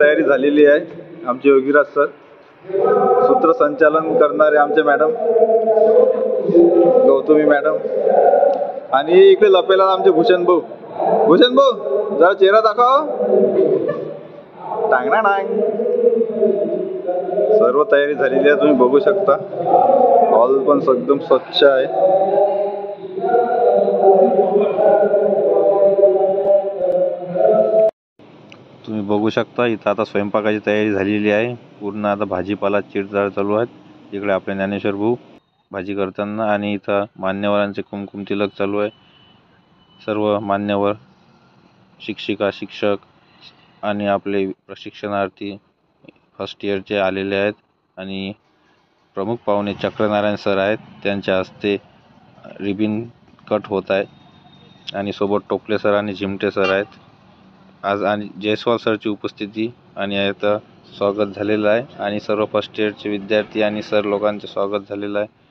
तयारी झालेली आहे। आमचे योगीराज सर, सूत्रसंचालन करणारे आमचे मॅडम गौतमी मॅडम, आणि इकडे लपेला आमचे भूषण भाऊ। भूषण भाऊ जरा चेहरा दाखव, टांगणा टांग। सर्व तयारी झालेली आहे, तुम्ही बघू शकता। हॉल पण एकदम स्वच्छ आहे। तुम्ही बघू शकता इथं आता स्वयंपाकाची तयारी झालेली आहे। पूर्ण आता भाजीपाला चिरजाळ चालू आहे। इकडे आपले ज्ञानेश्वर भाऊ भाजी करताना, आणि इथं मान्यवरांचे कुमकुम तिलक चालू आहे। सर्व मान्यवर, शिक्षिका, शिक्षक आणि आपले प्रशिक्षणार्थी फर्स्ट इयरचे आलेले आहेत। आणि प्रमुख पाहुणे चक्रनारायण सर आहेत, त्यांच्या हस्ते रिबिन कट होत आहे। आणि सोबत टोपले सर आणि झिमटे सर आहेत आज, आणि जयस्वाल सरची उपस्थिती आणि आता स्वागत झालेलं आहे। आणि सर्व फर्स्ट इयरचे विद्यार्थी आणि सर लोकांचे स्वागत झालेलं आहे।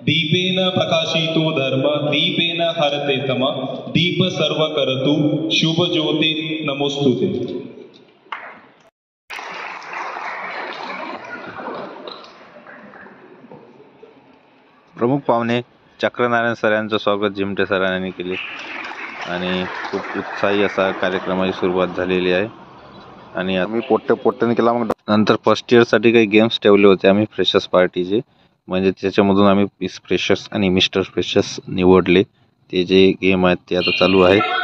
दीपेन प्रकाशितो धर्म दीपेन हरते तम दीप सर्व करतु शुभ ज्योती नमोस्तुते। प्रमुख पाहुणे चक्रनारायण सर यांचं स्वागत झिमटे सरांनी केले, आणि खूप उत्साही असा कार्यक्रमाची सुरुवात झालेली आहे। आणि आम्ही पोट्ट्याने केला। मग नंतर फर्स्ट इयरसाठी काही गेम्स ठेवले होते आम्ही फ्रेशर्स पार्टीचे, म्हणजे त्याच्यामधून आम्ही मिस फ्रेशर्स आणि मिस्टर फ्रेशर्स निवडले। ते जे गेम आहेत ते आता चालू आहेत।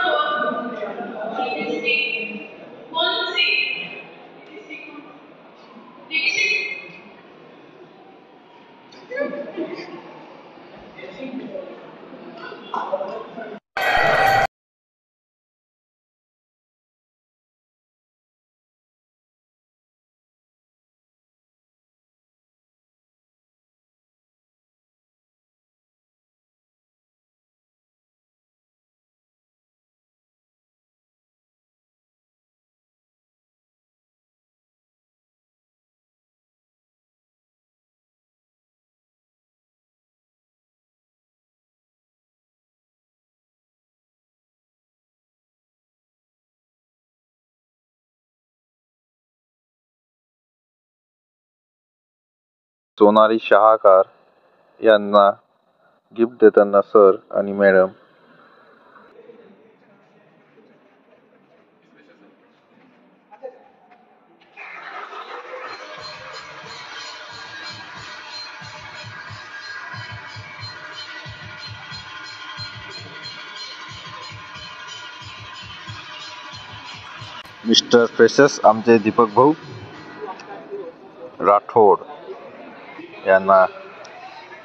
सोनाली शहाकार यांना गिफ्ट देताना सर आणि मॅडम। मिस्टर फ्रेशर्स आमचे दीपक भाऊ राठोड यांना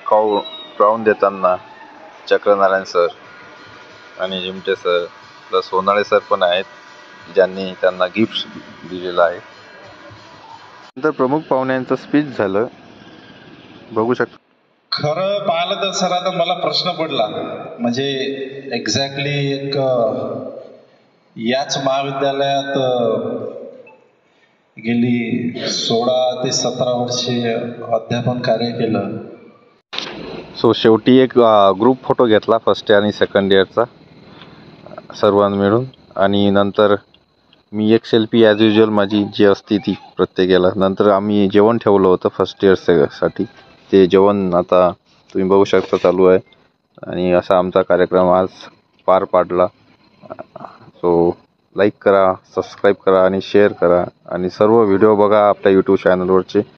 क्राऊन देताना चक्रनारायण सर आणि जिमटे सर प्लस सोनाळे सर पण आहेत, ज्यांनी त्यांना गिफ्ट दिलेलं आहे। नंतर प्रमुख पाहुण्यांचं स्पीच झालं, बघू शकता। खरं पाहिलं तर सर आता मला प्रश्न पडला, म्हणजे एक्झॅक्टली एक याच महाविद्यालयात गेली 16 ते 17 वर्षे अध्यापन कार्य केलं। सो शेवटी एक ग्रुप फोटो घेतला फर्स्ट इयर आणि सेकंड इयरचा सर्वांनी मिळून, आणि नंतर मी एक सेल्फी ॲज युजल माझी जी असते ती प्रत्येकाला। नंतर आम्ही जेवण ठेवलं होतं फर्स्ट इयरसाठी, ते जेवण आता तुम्ही बघू शकता चालू आहे। आणि असा आमचा कार्यक्रम आज पार पाडला। सो लाईक करा, सबस्क्राईब करा आणि शेअर करा, आणि सर्व व्हिडिओ बघा आपल्या यूट्यूब चॅनलवरचे।